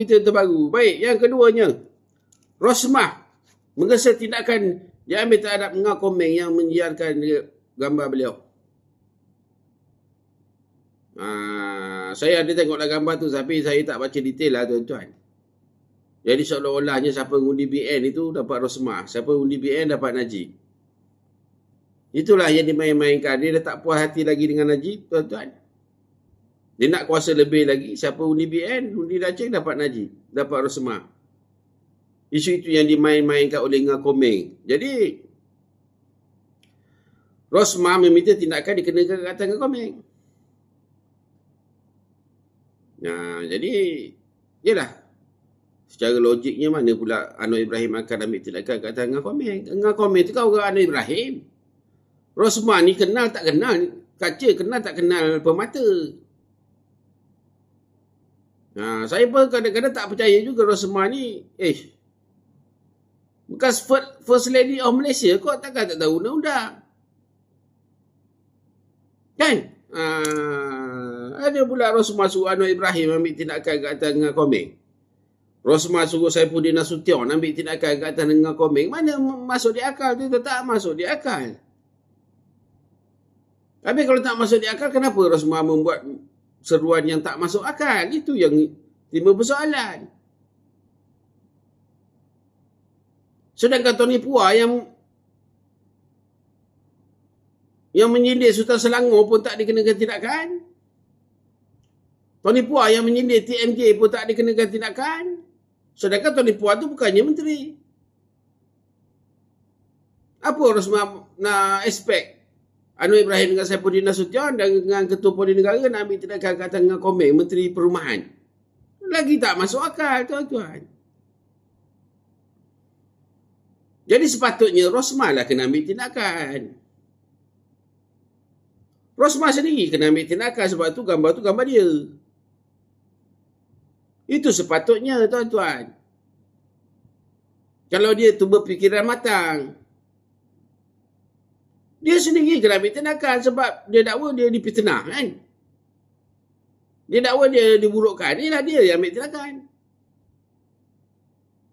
Itu terbaru. Baik, yang keduanya, Rosmah menggesa tindakan diambil terhadap Ngah Komeng yang menyiarkan gambar beliau. Saya ada tengoklah gambar tu, tapi saya tak baca detail lah tuan-tuan. Jadi seolah-olahnya siapa undi BN itu dapat Rosmah, siapa undi BN dapat Najib. Itulah yang dimain-mainkan. Dia dah tak puas hati lagi dengan Najib, tuan-tuan. Dia nak kuasa lebih lagi. Siapa undi BN, undi Daceng dapat Najib, dapat Rosmah. Isu itu yang dimain-mainkan oleh Ngah Komeng. Jadi Rosmah meminta tindakan dikenakan ke atas Ngah Komeng. Jadi yalah, secara logiknya mana pula Anwar Ibrahim akan ambil tindakan ke atas Ngah Komeng. Ngah Komeng tu kan orang Anwar Ibrahim. Rosmah ni kenal tak kenal kaca, kenal tak kenal pemata. Saya pun kadang-kadang tak percaya juga Rosmah ni. Bekas First Lady of Malaysia, kau takkan tak tahu undang-undang. Kan? Ada pula Rosmah suruh Anwar Ibrahim ambil tindakan ke atas Ngah Komeng. Rosmah suruh Saifuddin Nasution ambil tindakan ke atas Ngah Komeng. Mana masuk di akal tu? Tak masuk di akal. Tapi kalau tak masuk di akal, kenapa Rosmah membuat seruan yang tak masuk akal? Itu yang timbul persoalan. Sedangkan Tony Puah yang menyindir Sultan Selangor pun tak dikenakan tindakan. Tony Puah yang menyindir TMJ pun tak dikenakan tindakan. Sedangkan Tony Puah tu bukannya menteri. Apa Rosmah nak expect Anwar Ibrahim dengan Saifuddin Nasution dan dengan Ketua Polis Negara nak ambil tindakan ke atas Ngah Komeng, Menteri Perumahan? Lagi tak masuk akal, tuan-tuan. Jadi sepatutnya Rosmah lah kena ambil tindakan. Rosmah sendiri kena ambil tindakan sebab tu gambar dia. Itu sepatutnya, tuan-tuan. Kalau dia tu berfikiran matang, dia sendiri kena ambil tindakan sebab dia dakwa dia difitnah, kan? Dia dakwa dia diburukkan. Inilah dia yang ambil tindakan.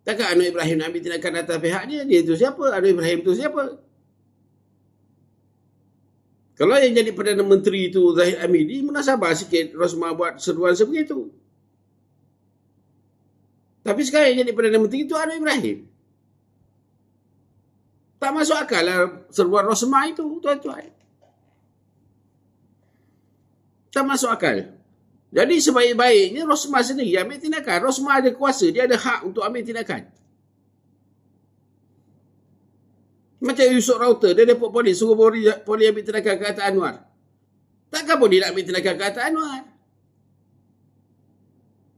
Takkan Anwar Ibrahim nak ambil tindakan atas pihak dia? Dia tu siapa? Anwar Ibrahim tu siapa? Kalau yang jadi Perdana Menteri itu Zahid Hamidi, munasabah sikit Rosmah buat seruan sebegitu. Tapi sekarang yang jadi Perdana Menteri itu Anwar Ibrahim. Tak masuk akal lah seruan Rosmah itu, tuan-tuan. Tak masuk akal. Jadi sebaik-baiknya Rosmah sendiri ambil tindakan. Rosmah ada kuasa, dia ada hak untuk ambil tindakan. Macam Yusof Rauter, dia dapat polis, suruh polis ambil tindakan ke atas Anwar. Takkan pun dia nak ambil tindakan ke atas Anwar?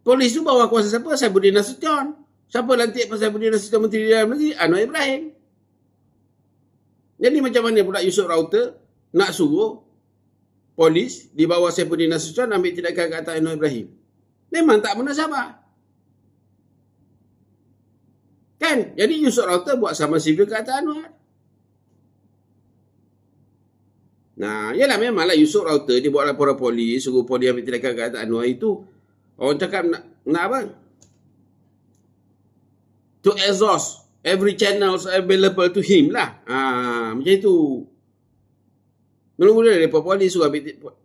Polis tu bawah kuasa siapa? Saifuddin Nasution. Siapa lantik pasal Saifuddin Nasution Menteri Dalam Negeri? Anwar Ibrahim. Jadi macam mana pula Yusof Rauter nak suruh polis di bawah Saifuddin Nasution ambil tindakan ke atas Anwar Ibrahim? Memang tak munasabah. Kan? Jadi Yusof Rauter buat sama sivil ke atas Anwar. Yalah memanglah Yusof Rauter dia buat laporan polis, suruh polis ambil tindakan ke atas Anwar itu. Orang cakap nak apa? To exhaust every channel available to him lah. Macam itu. Mula-mula dia polis suruh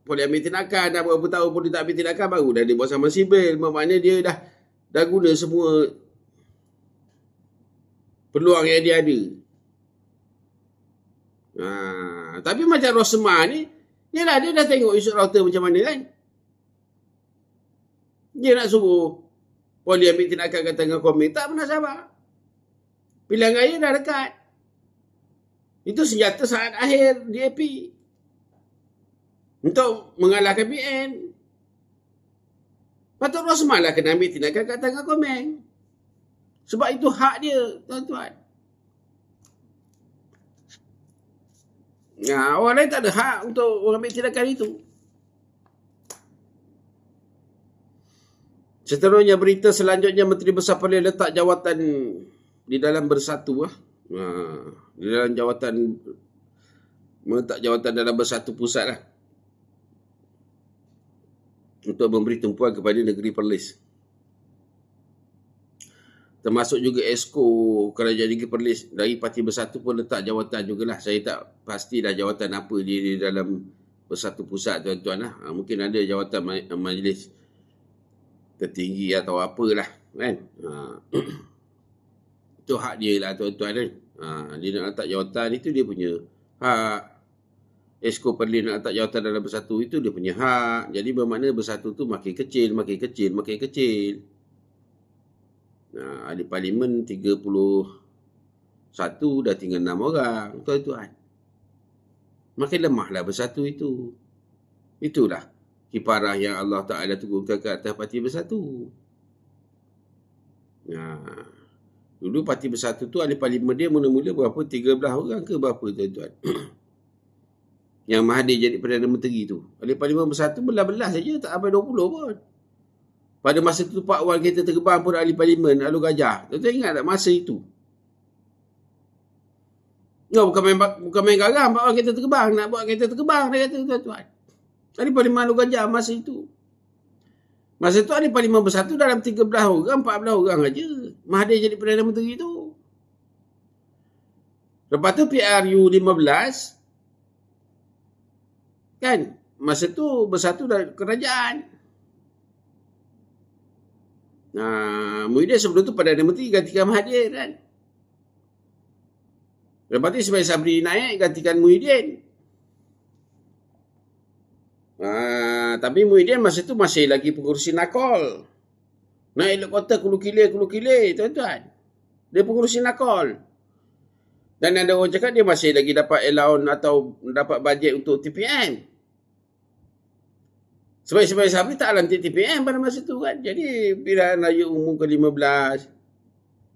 polis ambil tindakan, dah berapa tahun polis tak ambil tindakan, baru dah dia buat sama sivil. Maknanya dia dah guna semua peluang yang dia ada. Tapi macam Rosmah ni, yalah dia dah tengok Yusof Rauter macam mana, kan? Dia nak suruh polis ambil tindakan ke atas Ngah Komeng, tak pernah sabar. Pilihan raya dah dekat. Itu senjata saat akhir DAP untuk mengalahkan BN. Patut Rosmah lah kena ambil tindakan ke atas Ngah Komeng. Sebab itu hak dia, tuan-tuan. Orang lain tak ada hak untuk ambil tindakan itu. Seterusnya berita selanjutnya, Menteri Besar Polis letak jawatan di dalam Bersatu. Di dalam jawatan, meletak jawatan dalam Bersatu Pusat lah, untuk memberi tumpuan kepada negeri Perlis. Termasuk juga Esko Kerajaan Negeri Perlis dari Parti Bersatu pun letak jawatan jugalah. Saya tak pastilah jawatan apa dia di dalam Bersatu Pusat tuan-tuan lah. Mungkin ada jawatan majlis tertinggi atau apalah kan. Itu hak dia lah tuan-tuan kan. Dia nak letak jawatan itu dia punya hak. Esko Perlis nak letak jawatan dalam Bersatu itu dia punya hak. Jadi bermakna Bersatu tu makin kecil, makin kecil, makin kecil. Ahli Parlimen 31 dah tinggal 6 orang tuan-tuan. Makin lemahlah Bersatu itu. Itulah kiparah yang Allah Ta'ala turunkan ke atas Parti Bersatu. Dulu Parti Bersatu tu ahli Parlimen dia mula-mula berapa? 13 orang ke berapa tuan-tuan? Yang Mahathir jadi Perdana Menteri tu. Ahli Parlimen Bersatu belas-belas saja, tak sampai 20 pun. Pada masa tu Pak Wan kereta terbang pun ahli Parlimen, Alor Gajah. Tuan-tuan ingat tak masa itu? No, bukan main garang Pak Wan kereta terbang. Nak buat kereta terbang, dia kata tuan-tuan. Ahli Parlimen Alor Gajah masa itu. Masa tu ahli Parlimen Bersatu dalam 13 orang, 14 orang aja. Mahathir jadi Perdana Menteri tu. Lepas tu PRU 15. Kan? Masa tu Bersatu dari kerajaan. Muhyiddin sebelum tu Perdana Menteri gantikan Mahathir kan. Lepas tu Ismail Sabri naik gantikan Muhyiddin. Tapi Muhyiddin masa tu masih lagi pengurusi Nakol. Naik helikopter kulu-kilir tuan-tuan. Dia pengurusi Nakol. Dan ada orang cakap dia masih lagi dapat allowance atau dapat bajet untuk TPM. Sebab Ismail Sabri tak lantik TPM pada masa tu kan. Jadi pilihan raya umum ke-15.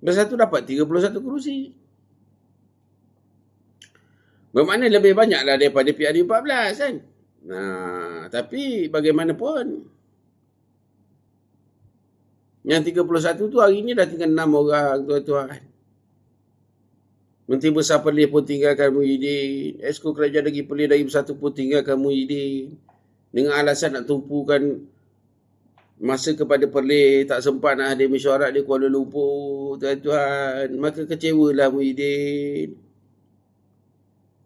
Bersatu dapat 31 kerusi. Bermakna lebih banyaklah daripada PRU 14 kan. Tapi bagaimanapun. Yang 31 tu hari ni dah tinggal 6 orang tuan-tuan. Menteri Besar Perlis pun tinggalkan Muhyiddin. Esko Kerajaan Negeri Perlis dari Bersatu pun tinggalkan Muhyiddin. Dengan alasan nak tumpukan masa kepada Perlis, tak sempat nak hadir mesyuarat di Kuala Lumpur, tuan-tuan. Maka kecewalah Muhyiddin.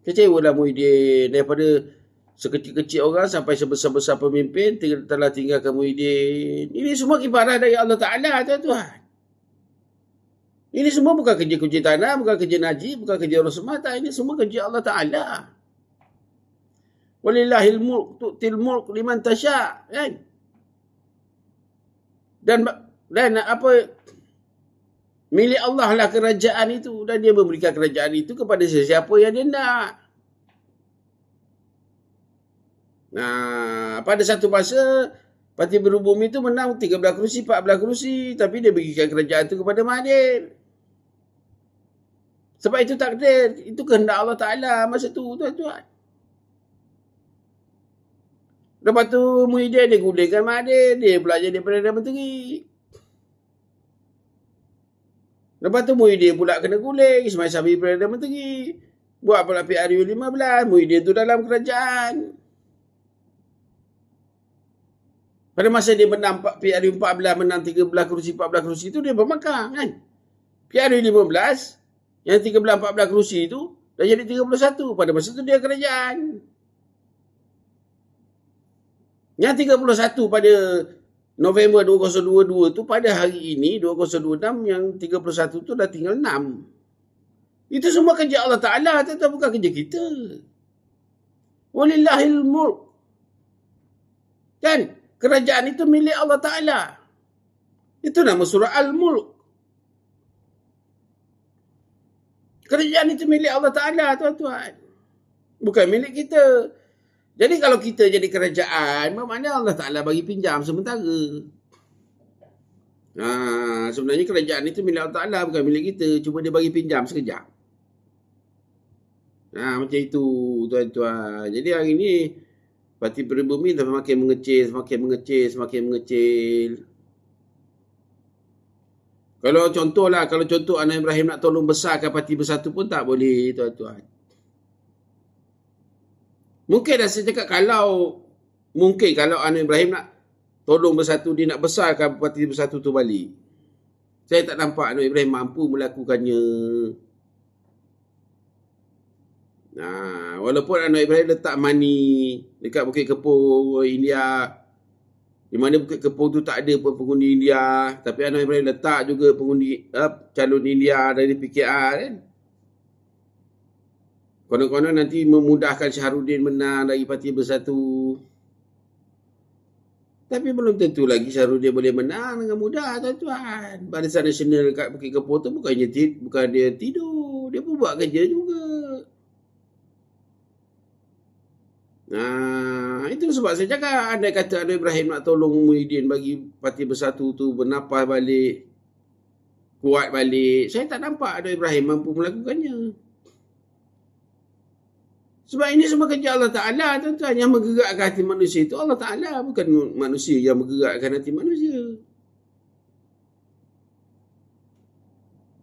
Daripada sekecil-kecil orang sampai sebesar-besar pemimpin telah tinggalkan Muhyiddin. Ini semua kifarah dari Allah Ta'ala, tuan-tuan. Ini semua bukan kerja kunci tanah, bukan kerja Najib, bukan kerja orang semata. Ini semua kerja Allah Ta'ala. Walillahil mulk tu'til mulk liman tasya' kan. Dan apa milik Allah lah kerajaan itu, dan dia memberikan kerajaan itu kepada sesiapa yang dia nak. Pada satu masa Parti Berbumi itu menang 13 kerusi, 14 kerusi, tapi dia berikan kerajaan itu kepada Mahathir. Sebab itu takdir, itu kehendak Allah Ta'ala masa tu tuan-tuan. Lepas tu Muhyiddin dia gulingkan Mahathir, dia pula jadi Perdana Menteri. Lepas tu Muhyiddin pula kena guling, Ismail Sabri Perdana Menteri. Buat pula PRU 15, Muhyiddin tu dalam kerajaan. Pada masa dia menang PRU 14, menang 13 kerusi, 14 kerusi tu dia bermakang kan. PRU 15, yang 13, 14 kerusi tu dah jadi 31. Pada masa tu dia kerajaan. Yang 31 pada November 2022 tu, pada hari ini 2026, yang 31 tu dah tinggal 6. Itu semua kerja Allah Ta'ala, tetap bukan kerja kita. Walillahil mulk. Kan? Kerajaan itu milik Allah Ta'ala. Itu nama surah Al-Mulk. Kerajaan itu milik Allah Ta'ala, tuan-tuan. Bukan milik kita. Jadi kalau kita jadi kerajaan, bermakna Allah Ta'ala bagi pinjam sementara. Sebenarnya kerajaan itu milik Allah Ta'ala, bukan milik kita. Cuma dia bagi pinjam sekejap. Macam itu tuan-tuan. Jadi hari ini Parti Berbumi semakin mengecil. Kalau contoh Anwar Ibrahim nak tolong besarkan Parti Bersatu pun tak boleh tuan-tuan. Mungkin dah saya cakap kalau Anwar Ibrahim nak tolong Bersatu, dia nak besarkan Parti Bersatu tu balik. Saya tak nampak Anwar Ibrahim mampu melakukannya. Walaupun Anwar Ibrahim letak money dekat Bukit Kepong, India, di mana Bukit Kepong tu tak ada pun pengundi India, tapi Anwar Ibrahim letak juga pengundi calon India dari PKR kan. Konon-konon nanti memudahkan Syahrudin menang dari Parti Bersatu. Tapi belum tentu lagi Syahrudin boleh menang dengan mudah, tuan-tuan. Barisan Nasional dekat Bukit Kepong tu bukan dia tidur, dia pun buat kerja juga. Itu sebab saya cakap, andai kata Anwar Ibrahim nak tolong Muhyiddin bagi Parti Bersatu tu bernafas balik, kuat balik, saya tak nampak Anwar Ibrahim mampu melakukannya. Sebab ini semua kerja Allah Ta'ala, tuan-tuan. Yang menggerakkan hati manusia itu Allah Ta'ala, bukan manusia yang menggerakkan hati manusia.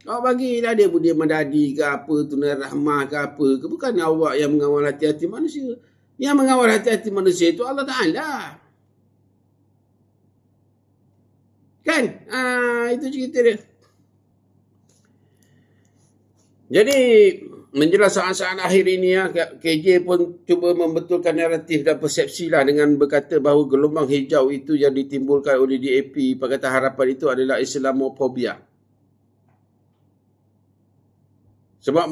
Awak bagilah dia Budia Madadi ke apa, Tunai Rahmah ke apa ke. Bukan awak yang mengawal hati-hati manusia. Yang mengawal hati-hati manusia itu Allah Ta'ala. Kan? Itu cerita dia. Jadi, menjelang saat-saat akhir ini, KJ pun cuba membetulkan naratif dan persepsi lah dengan berkata bahawa gelombang hijau itu yang ditimbulkan oleh DAP Pakatan Harapan itu adalah Islamofobia. Sebab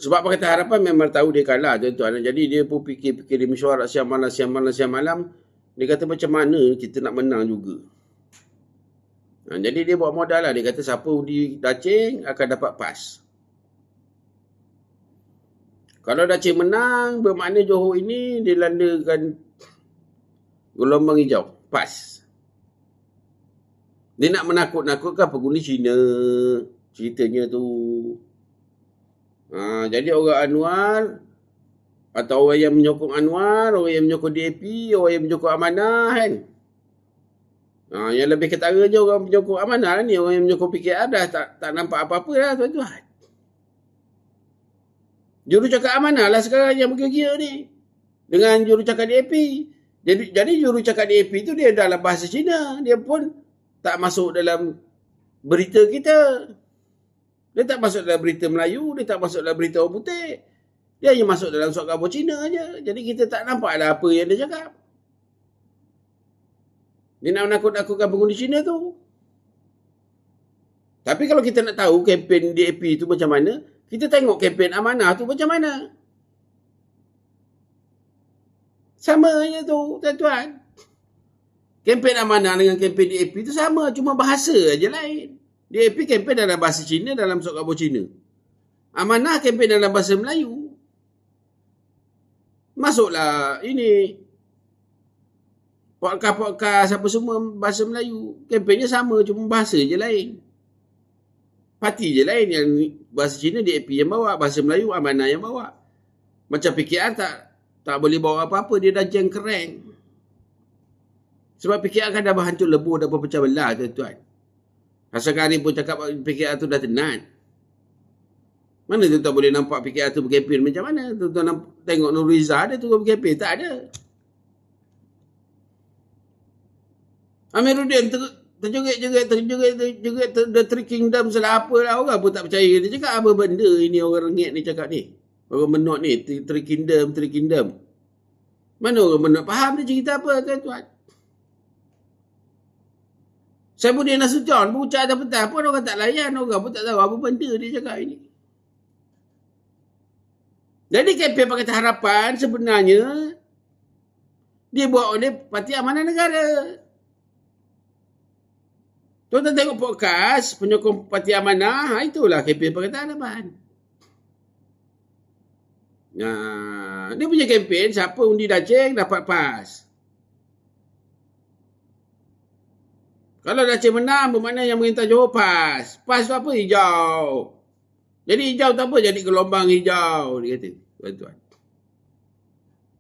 Pakatan Harapan memang tahu dia kalah, tuan-tuan. Jadi dia pun fikir dia mesyuarat siang malam. Dia kata macam mana kita nak menang juga. Jadi dia buat modal lah. Dia kata siapa undi dacing akan dapat PAS. Kalau Dacing menang, bermakna Johor ini dilandakan gelombang hijau. PAS. Dia nak menakut-nakutkan pengundi Cina. Ceritanya tu. Jadi orang Anwar, atau orang yang menyokong Anwar, orang yang menyokong DAP, orang yang menyokong Amanah kan. Yang lebih ketara je orang menyokong Amanah ni. Orang yang menyokong PKR dah tak nampak apa-apa dah, tuan-tuan. Jurucakap Amanah lah sekarang yang bergeria ni. Dengan jurucakap DAP. Jadi jurucakap DAP tu dia dalam bahasa Cina. Dia pun tak masuk dalam berita kita. Dia tak masuk dalam berita Melayu. Dia tak masuk dalam berita orang putih. Dia hanya masuk dalam surat khabar Cina je. Jadi kita tak nampak lah apa yang dia cakap. Dia nak menakut-nakutkan pengundi Cina tu. Tapi kalau kita nak tahu kempen DAP tu macam mana, kita tengok kempen Amanah tu macam mana. Sama je tu, tuan-tuan. Kempen Amanah dengan kempen DAP tu sama, cuma bahasa aja lain. DAP kempen dalam bahasa Cina, dalam surat khabar Cina. Amanah kempen dalam bahasa Melayu. Masuklah ini podcast apa semua bahasa Melayu. Kempennya sama, cuma bahasa je lain. Parti je lain yang bahasa Cina DAP yang bawa, bahasa Melayu Amanah yang bawa. Macam PKR tak boleh bawa apa-apa, dia dah jeng keren. Sebab PKR kan dah berhancur lebur, dah berpecah belah, tuan-tuan. Hasan Karim pun cakap PKR tu dah tenat. Mana tuan-tuan boleh nampak PKR tu berkempen macam mana? Tuan-tuan tengok Nur Rizal ada tu berkempen, tak ada. Amiruddin terjerit The Three Kingdom salah apa lah. Orang pun tak percaya. Dia cakap apa benda ini orang rengit ni cakap ni. Orang menot ni. Three Kingdom. Mana orang menot faham dia cerita apa, tuan-tuan? Saifuddin Nasution berucap atas petang pun orang tak layan. Orang pun tak tahu apa benda dia cakap ini. Jadi kempen Pakatan Harapan sebenarnya dia buat oleh Parti Amanah Negara. Tuan-tuan tengok podcast penyokong Parti Amanah, itulah kempen Pakatan Harapan. Dia punya kempen, siapa undi Dacing dapat PAS. Kalau Dacing menang, bermakna yang merintah Johor PAS. PAS tu apa? Hijau. Jadi hijau tu apa? Jadi gelombang hijau, dia kata, tuan-tuan.